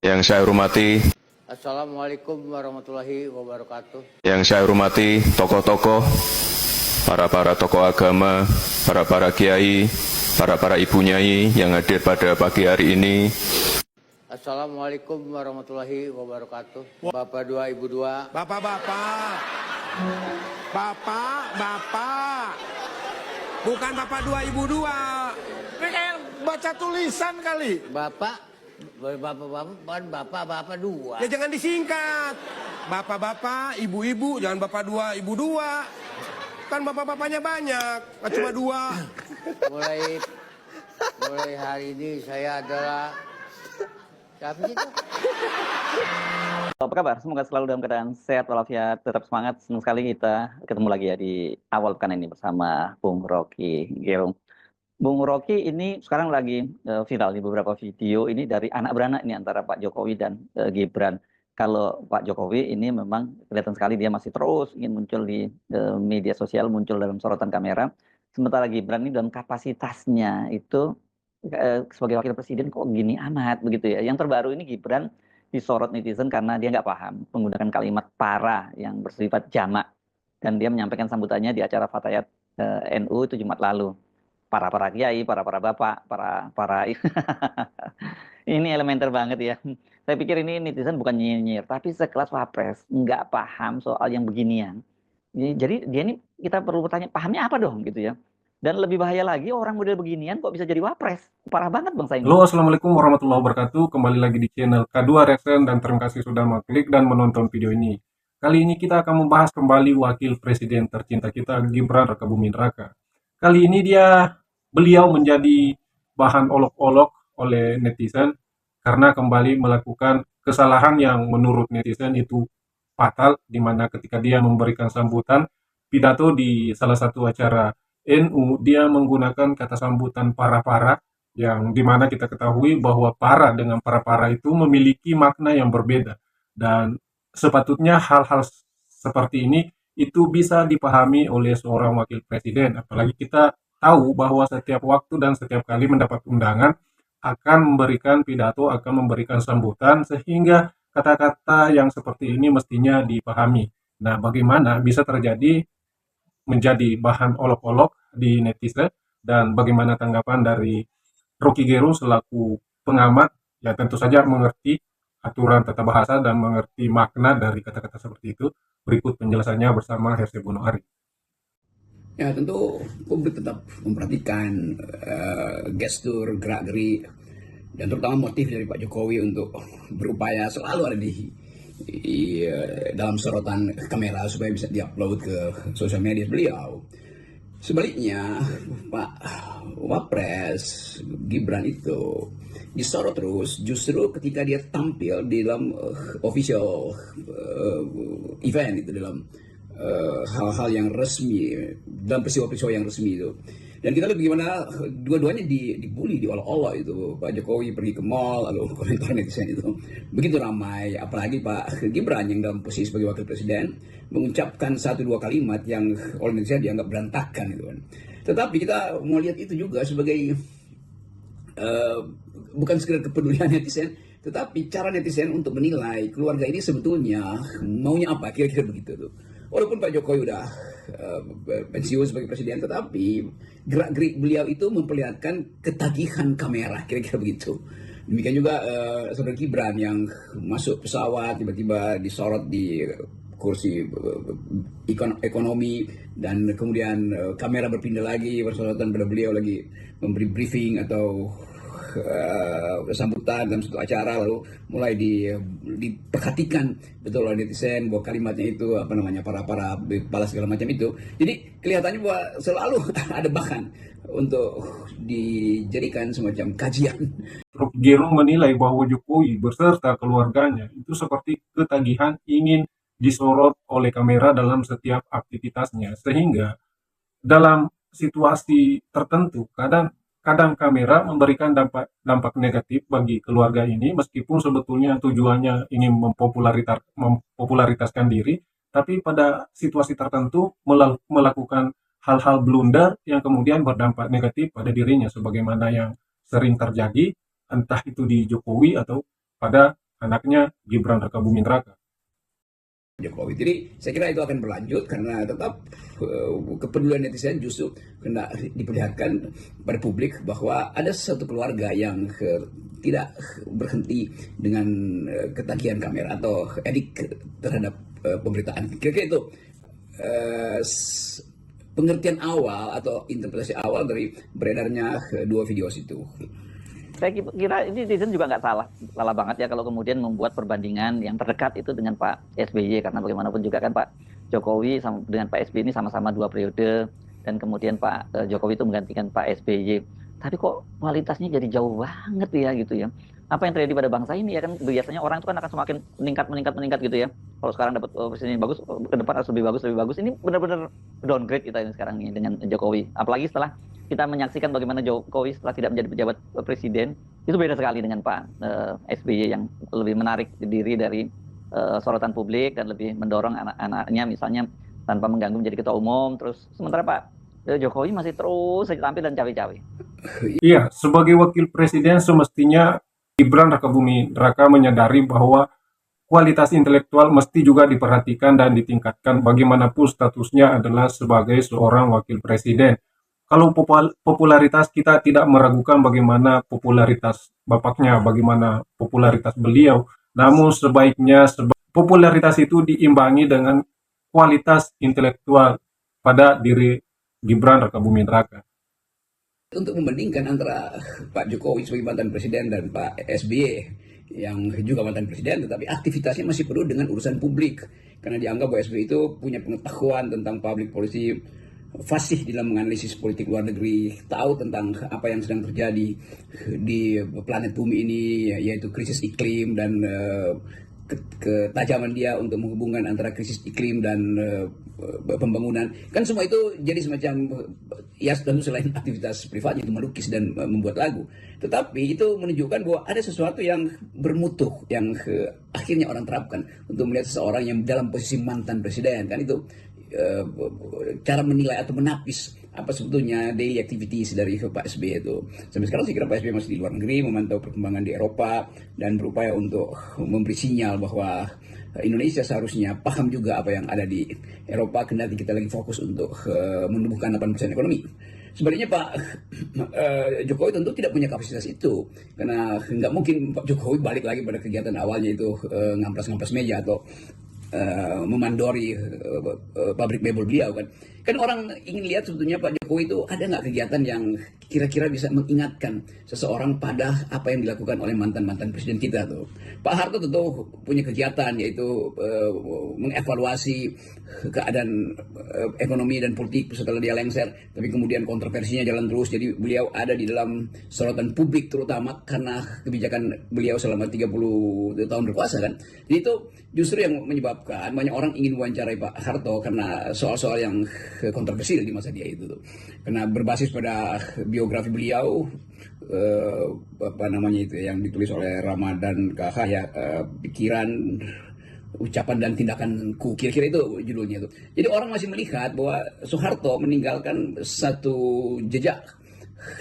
Yang saya hormati, Assalamualaikum warahmatullahi wabarakatuh. yang saya hormati tokoh-tokoh, para tokoh agama, para kiai, para ibu nyai yang hadir pada pagi hari ini. Assalamualaikum warahmatullahi wabarakatuh. Bapak dua, Ibu dua. Bapak-bapak, bapak-bapak, bukan bapak dua ibu dua. Ini kayak baca tulisan kali. Bapak dua. Ya jangan disingkat. Bapak-bapak, ibu-ibu, jangan bapak dua ibu dua. Kan bapak-bapaknya banyak, nggak cuma dua. Mulai hari ini saya adalah siapa sih itu? Apa kabar? Semoga selalu dalam keadaan sehat walafiat, tetap semangat. Senang sekali kita ketemu lagi ya di awal pekan ini bersama Bung Rocky Gerung. Bung Rocky ini sekarang lagi viral di beberapa video ini dari anak beranak ini antara Pak Jokowi dan Gibran. Kalau Pak Jokowi ini memang kelihatan sekali dia masih terus ingin muncul di media sosial, muncul dalam sorotan kamera. Sementara Gibran ini dalam kapasitasnya itu sebagai wakil presiden kok gini amat begitu ya. Yang terbaru ini Gibran disorot netizen karena dia nggak paham menggunakan kalimat para yang bersifat jamak, dan dia menyampaikan sambutannya di acara Fatayat NU itu Jumat lalu. Para kiai, para bapak, para ini elementer banget ya. Saya pikir ini netizen bukan nyinyir, tapi sekelas Wapres nggak paham soal yang beginian. Jadi dia ini kita perlu bertanya pahamnya apa dong gitu ya. Dan lebih bahaya lagi orang model beginian kok bisa jadi Wapres. Parah banget bangsa ini. Halo, Assalamualaikum warahmatullahi wabarakatuh. Kembali lagi di channel K2 Reaction dan terima kasih sudah mengklik dan menonton video ini. Kali ini kita akan membahas kembali wakil presiden tercinta kita, Gibran Rakabuming Raka. Kali ini beliau menjadi bahan olok-olok oleh netizen karena kembali melakukan kesalahan yang menurut netizen itu fatal, di mana ketika dia memberikan sambutan pidato di salah satu acara NU, dia menggunakan kata sambutan para yang dimana kita ketahui bahwa para dengan para itu memiliki makna yang berbeda, dan sepatutnya hal-hal seperti ini itu bisa dipahami oleh seorang wakil presiden, apalagi kita tahu bahwa setiap waktu dan setiap kali mendapat undangan akan memberikan pidato, akan memberikan sambutan, sehingga kata-kata yang seperti ini mestinya dipahami. Nah, bagaimana bisa terjadi menjadi bahan olok-olok di netizen, dan bagaimana tanggapan dari Rocky Gerung selaku pengamat yang tentu saja mengerti aturan tata bahasa dan mengerti makna dari kata-kata seperti itu. Berikut penjelasannya bersama Herse Bono Ari. Ya tentu publik tetap memperhatikan gestur, gerak-gerik, dan terutama motif dari Pak Jokowi untuk berupaya selalu ada dalam sorotan kamera supaya bisa diupload ke sosial media beliau. Sebaliknya Pak Wapres Gibran itu disorot terus justru ketika dia tampil di dalam official event itu, dalam hal-hal yang resmi, dalam peristiwa-peristiwa yang resmi itu. Dan kita lihat bagaimana dua-duanya dibully, diolok-olok itu. Pak Jokowi pergi ke mall, lalu komentar netizen itu begitu ramai. Apalagi Pak Gibran yang dalam posisi sebagai wakil presiden mengucapkan satu dua kalimat yang oleh netizen dianggap berantakan itu kan. Tetapi kita mau lihat itu juga sebagai bukan sekedar kepedulian netizen, tetapi cara netizen untuk menilai keluarga ini sebetulnya maunya apa, kira-kira begitu tuh. Walaupun Pak Jokowi udah pensiun sebagai presiden, tetapi gerak-gerik beliau itu memperlihatkan ketagihan kamera, kira-kira begitu. Demikian juga saudara Gibran yang masuk pesawat tiba-tiba disorot di kursi ekonomi, dan kemudian kamera berpindah lagi bersorotan pada beliau lagi memberi briefing atau sambutan dalam satu acara, lalu mulai diperhatikan betul oleh netizen bahwa kalimatnya itu para balas segala macam itu. Jadi kelihatannya bahwa selalu ada bahan untuk dijadikan semacam kajian. Rocky Gerung menilai bahwa Jokowi beserta keluarganya itu seperti ketagihan ingin disorot oleh kamera dalam setiap aktivitasnya, sehingga dalam situasi tertentu kadang kamera memberikan dampak negatif bagi keluarga ini, meskipun sebetulnya tujuannya ingin mempopularitaskan diri, tapi pada situasi tertentu melakukan hal-hal blunder yang kemudian berdampak negatif pada dirinya, sebagaimana yang sering terjadi entah itu di Jokowi atau pada anaknya Gibran Rakabuming Raka. Jokowi. Jadi saya kira itu akan berlanjut karena tetap kepedulian netizen justru kena diperlihatkan pada publik bahwa ada satu keluarga yang tidak berhenti dengan ketagihan kamera atau edik terhadap pemberitaan. Kira-kira itu pengertian awal atau interpretasi awal dari beredarnya dua video itu. Saya kira ini netizen juga nggak salah banget ya kalau kemudian membuat perbandingan yang terdekat itu dengan Pak SBY, karena bagaimanapun juga kan Pak Jokowi dengan Pak SBY ini sama-sama 2 periode, dan kemudian Pak Jokowi itu menggantikan Pak SBY. Tapi kok kualitasnya jadi jauh banget ya gitu ya. Apa yang terjadi pada bangsa ini ya kan, biasanya orang itu kan akan semakin meningkat gitu ya. Kalau sekarang dapat presiden yang bagus, ke depan harus lebih bagus. Ini benar-benar downgrade kita ini sekarang ini dengan Jokowi. Apalagi setelah kita menyaksikan bagaimana Jokowi setelah tidak menjadi pejabat presiden, itu beda sekali dengan Pak SBY yang lebih menarik diri dari sorotan publik dan lebih mendorong anak-anaknya misalnya tanpa mengganggu menjadi ketua umum. Terus sementara Pak Jokowi masih terus saja tampil dan cawe-cawe. Iya, sebagai wakil presiden semestinya Gibran Rakabuming Raka menyadari bahwa kualitas intelektual mesti juga diperhatikan dan ditingkatkan bagaimanapun statusnya adalah sebagai seorang wakil presiden. Kalau popularitas, kita tidak meragukan bagaimana popularitas bapaknya, bagaimana popularitas beliau. Namun sebaiknya popularitas itu diimbangi dengan kualitas intelektual pada diri Gibran Rakabuming Raka. Untuk membandingkan antara Pak Jokowi sebagai mantan presiden dan Pak SBY yang juga mantan presiden, tetapi aktivitasnya masih penuh dengan urusan publik. Karena dianggap bahwa SBY itu punya pengetahuan tentang public policy, fasih dalam menganalisis politik luar negeri, tahu tentang apa yang sedang terjadi di planet bumi ini, yaitu krisis iklim dan ketajaman dia untuk menghubungkan antara krisis iklim dan pembangunan. Kan semua itu jadi semacam, ya tentu selain aktivitas privatnya itu melukis dan membuat lagu, tetapi itu menunjukkan bahwa ada sesuatu yang bermutu yang akhirnya orang terapkan untuk melihat seseorang yang dalam posisi mantan presiden. Kan itu cara menilai atau menapis apa sebetulnya daily activities dari Pak SBY itu. Sampai sekarang saya kira Pak SBY masih di luar negeri memantau perkembangan di Eropa dan berupaya untuk memberi sinyal bahwa Indonesia seharusnya paham juga apa yang ada di Eropa, kendati kita lagi fokus untuk menumbuhkan 8% ekonomi. Sebenarnya Pak Jokowi tentu tidak punya kapasitas itu, karena nggak mungkin Pak Jokowi balik lagi pada kegiatan awalnya itu ngamplas-ngamplas meja atau memandori pabrik mebel beliau kan orang ingin lihat sebetulnya Pak Jokowi itu ada nggak kegiatan yang kira-kira bisa mengingatkan seseorang pada apa yang dilakukan oleh mantan-mantan presiden kita tuh. Pak Harto tentu punya kegiatan yaitu mengevaluasi keadaan ekonomi dan politik setelah dia lengser, tapi kemudian kontroversinya jalan terus, jadi beliau ada di dalam sorotan publik terutama karena kebijakan beliau selama 30 tahun berkuasa kan. Jadi itu justru yang menyebabkan banyak orang ingin wawancarai Pak Harto karena soal-soal yang kontroversial di masa dia itu tuh. Karena berbasis pada biografi beliau apa namanya itu yang ditulis oleh Ramadan KH ya, pikiran, ucapan dan tindakanku, kira-kira itu judulnya itu. Jadi orang masih melihat bahwa Soeharto meninggalkan satu jejak,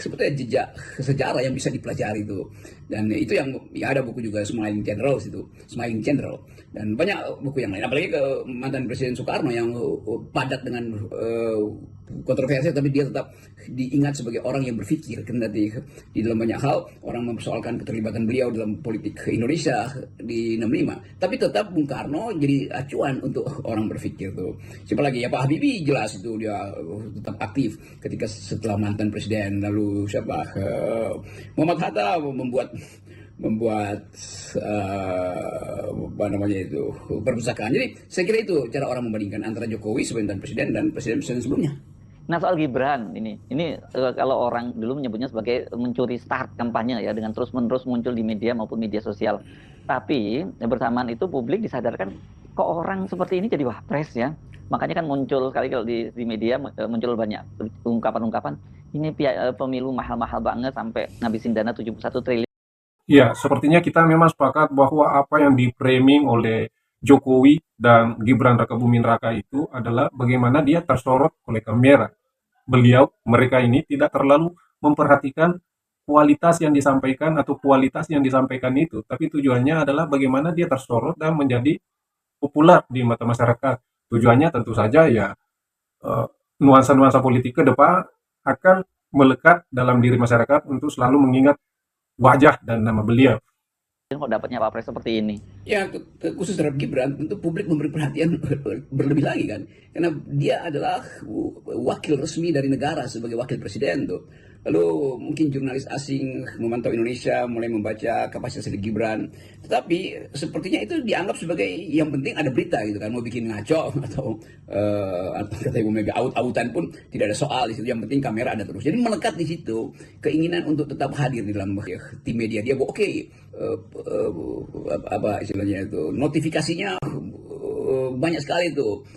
sebetulnya jejak sejarah yang bisa dipelajari itu. Dan itu yang ya ada buku juga Smiling General dan banyak buku yang lain, apalagi ke mantan Presiden Soekarno yang padat dengan kontroversi, tapi dia tetap diingat sebagai orang yang berpikir. Kendati di dalam banyak hal orang mempersoalkan keterlibatan beliau dalam politik Indonesia di 65, tapi tetap Bung Karno jadi acuan untuk orang berpikir tuh. Siapa lagi ya, Pak Habibie jelas itu dia tetap aktif ketika setelah mantan presiden. Lalu siapa, Muhammad Hatta membuat apa namanya itu perpustakaan. Jadi saya kira itu cara orang membandingkan antara Jokowi sebagai mantan presiden dan presiden sebelumnya. Nah soal Gibran ini kalau orang dulu menyebutnya sebagai mencuri start kampanye ya, dengan terus-menerus muncul di media maupun media sosial. Tapi bersamaan itu publik disadarkan kok orang seperti ini jadi wapres ya. Makanya kan muncul sekali kalau di media muncul banyak ungkapan-ungkapan ini pemilu mahal-mahal banget sampai ngabisin dana 71 triliun. Ya, sepertinya kita memang sepakat bahwa apa yang di-framing oleh Jokowi dan Gibran Rakabuming Raka itu adalah bagaimana dia tersorot oleh kamera. Mereka ini tidak terlalu memperhatikan kualitas yang disampaikan atau kualitas yang disampaikan itu, tapi tujuannya adalah bagaimana dia tersorot dan menjadi populer di mata masyarakat. Tujuannya tentu saja ya nuansa-nuansa politik ke depan akan melekat dalam diri masyarakat untuk selalu mengingat wajah dan nama beliau. Kok dapatnya Wapres seperti ini? Ya, khusus terhadap Gibran, tentu publik memberi perhatian berlebih lagi kan. Karena dia adalah wakil resmi dari negara sebagai wakil presiden tuh. Lalu mungkin jurnalis asing memantau Indonesia mulai membaca kapasitas dari Gibran. Tetapi sepertinya itu dianggap sebagai yang penting ada berita gitu kan. Mau bikin ngaco atau kata Ibu Mega out-outan pun tidak ada soal di situ. Yang penting kamera ada terus. Jadi melekat di situ keinginan untuk tetap hadir di dalam tim media dia. Oke, apa istilahnya itu, notifikasinya banyak sekali tuh,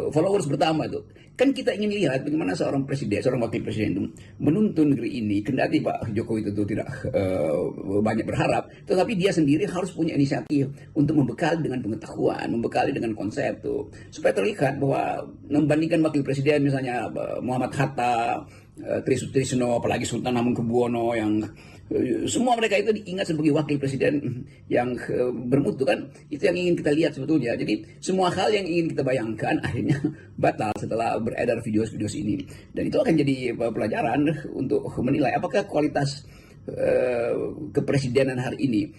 followers bertambah tuh. Kan kita ingin lihat bagaimana seorang presiden, seorang wakil presiden itu menuntun negeri ini. Kendati Pak Jokowi itu tidak banyak berharap, tetapi dia sendiri harus punya inisiatif untuk membekali dengan pengetahuan, membekali dengan konsep tuh, supaya terlihat bahwa membandingkan wakil presiden misalnya Muhammad Hatta, Tri Sutrisno, apalagi Sultan Hamengkubuwono yang semua mereka itu diingat sebagai wakil presiden yang bermutu kan. Itu yang ingin kita lihat sebetulnya. Jadi semua hal yang ingin kita bayangkan akhirnya batal setelah beredar video-video ini. Dan itu akan jadi pelajaran untuk menilai apakah kualitas kepresidenan hari ini,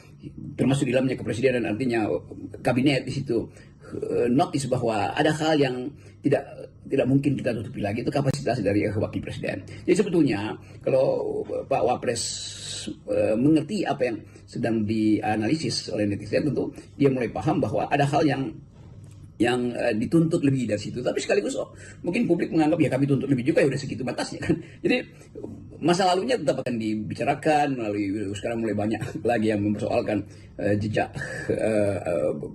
termasuk di dalamnya kepresidenan artinya kabinet di situ, notice bahwa ada hal yang tidak mungkin kita tutupi lagi, itu kapasitas dari wakil presiden. Jadi sebetulnya kalau Pak Wapres mengerti apa yang sedang dianalisis oleh netizen, tentu dia mulai paham bahwa ada hal yang dituntut lebih dari situ. Tapi sekaligus mungkin publik menganggap ya kami tuntut lebih juga, ya udah segitu batasnya kan. Jadi masa lalunya tetap akan dibicarakan melalui, sekarang mulai banyak lagi yang mempersoalkan jejak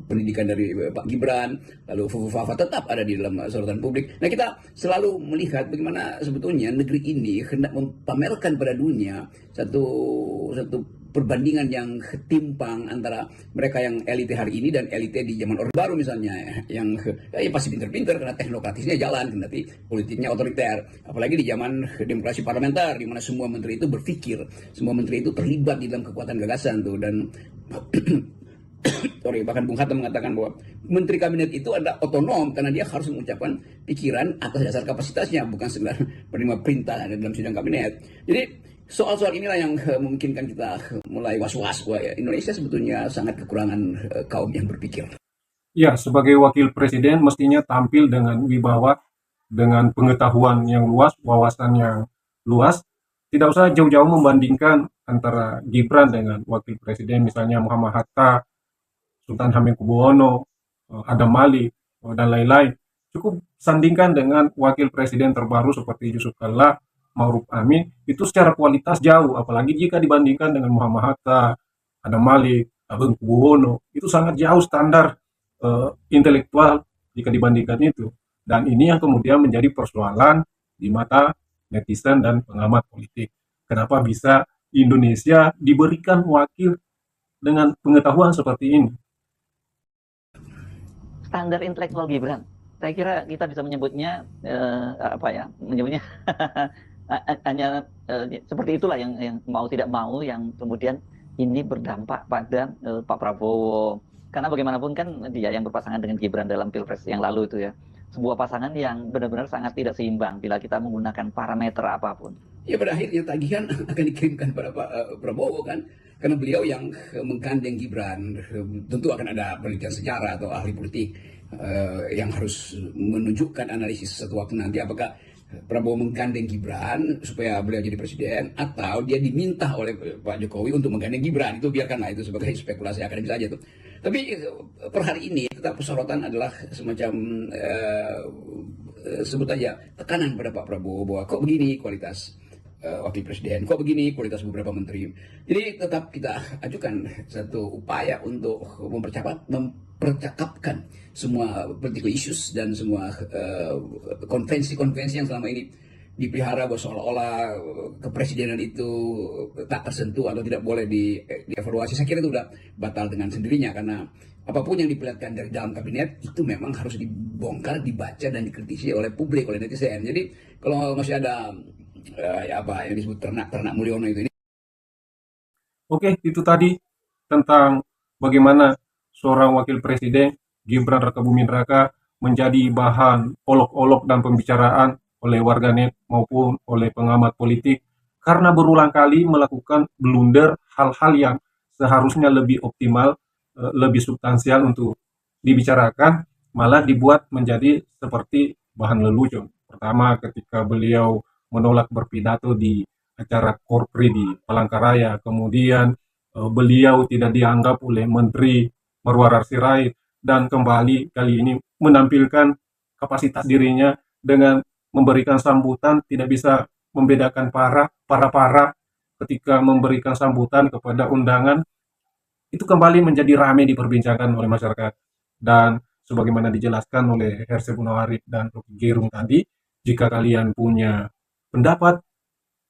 pendidikan dari Pak Gibran, lalu Fufu-Fafa tetap ada di dalam sorotan publik. Nah, kita selalu melihat bagaimana sebetulnya negeri ini hendak memamerkan pada dunia satu perbandingan yang timpang antara mereka yang elite hari ini dan elite di zaman Orde Baru misalnya, yang pasti pinter-pinter karena teknokratisnya jalan, nanti politiknya otoriter. Apalagi di zaman demokrasi parlementer di mana semua menteri itu berpikir, semua menteri itu terlibat di dalam kekuatan gagasan tuh. Dan bahkan Bung Hatta mengatakan bahwa menteri kabinet itu adalah otonom karena dia harus mengucapkan pikiran atas dasar kapasitasnya, bukan sekedar menerima perintah dalam sidang kabinet. Jadi soal-soal inilah yang memungkinkan kita mulai was-was bahwa Indonesia sebetulnya sangat kekurangan kaum yang berpikir. Ya, sebagai wakil presiden mestinya tampil dengan wibawa, dengan pengetahuan yang luas, wawasan yang luas. Tidak usah jauh-jauh membandingkan antara Gibran dengan wakil presiden, misalnya Muhammad Hatta, Sultan Hamengkubuwono, Adam Malik, dan lain-lain. Cukup sandingkan dengan wakil presiden terbaru seperti Yusuf Kalla, Ma'ruf Amin, itu secara kualitas jauh, apalagi jika dibandingkan dengan Muhammad Hatta, Adam Malik, Hamengkubuwono, itu sangat jauh standar intelektual jika dibandingkan itu. Dan ini yang kemudian menjadi persoalan di mata netizen dan pengamat politik. Kenapa bisa Indonesia diberikan wakil dengan pengetahuan seperti ini? Standar intelektual Gibran, saya kira kita bisa menyebutnya menyebutnya hanya seperti itulah yang mau tidak mau yang kemudian ini berdampak pada Pak Prabowo. Karena bagaimanapun kan dia yang berpasangan dengan Gibran dalam Pilpres yang lalu itu ya. Sebuah pasangan yang benar-benar sangat tidak seimbang bila kita menggunakan parameter apapun. Ya, pada akhirnya tagihan akan dikirimkan pada Pak Prabowo kan. Karena beliau yang menggandeng Gibran, tentu akan ada penelitian sejarah atau ahli politik yang harus menunjukkan analisis satu waktu nanti apakah Prabowo menggandeng Gibran supaya beliau jadi presiden atau dia diminta oleh Pak Jokowi untuk menggandeng Gibran. Itu biarkanlah itu sebagai spekulasi akademis saja tuh. Tapi per hari ini tetap sorotan adalah semacam sebut aja tekanan pada Pak Prabowo bahwa kok begini kualitas wakil presiden, kok begini kualitas beberapa menteri. Jadi tetap kita ajukan satu upaya untuk mempercakapkan semua political issues dan semua konvensi-konvensi yang selama ini dipelihara bahwa seolah-olah kepresidenan itu tak tersentuh atau tidak boleh dievaluasi. Saya kira itu sudah batal dengan sendirinya karena apapun yang diperlihatkan dari dalam kabinet itu memang harus dibongkar, dibaca dan dikritisi oleh publik, oleh netizen. Jadi kalau masih ada yang disebut ternak Mulyono itu ini Oke, itu tadi tentang bagaimana seorang wakil presiden Gibran Rakabuming Raka menjadi bahan olok-olok dan pembicaraan oleh warganet maupun oleh pengamat politik karena berulang kali melakukan blunder hal-hal yang seharusnya lebih optimal, lebih substansial untuk dibicarakan, malah dibuat menjadi seperti bahan lelucon. Pertama, ketika beliau menolak berpidato di acara Korpri di Palangkaraya, kemudian beliau tidak dianggap oleh Menteri Marwarar Sirait, dan kembali kali ini menampilkan kapasitas dirinya dengan memberikan sambutan tidak bisa membedakan para ketika memberikan sambutan kepada undangan itu kembali menjadi ramai diperbincangkan oleh masyarakat. Dan sebagaimana dijelaskan oleh Herse Gunawarib dan Rocky Gerung tadi, jika kalian punya pendapat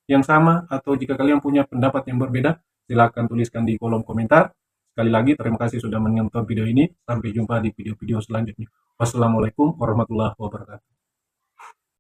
yang sama atau jika kalian punya pendapat yang berbeda, silakan tuliskan di kolom komentar. Sekali lagi terima kasih sudah menonton video ini. Sampai jumpa di video-video selanjutnya. Wassalamualaikum warahmatullahi wabarakatuh.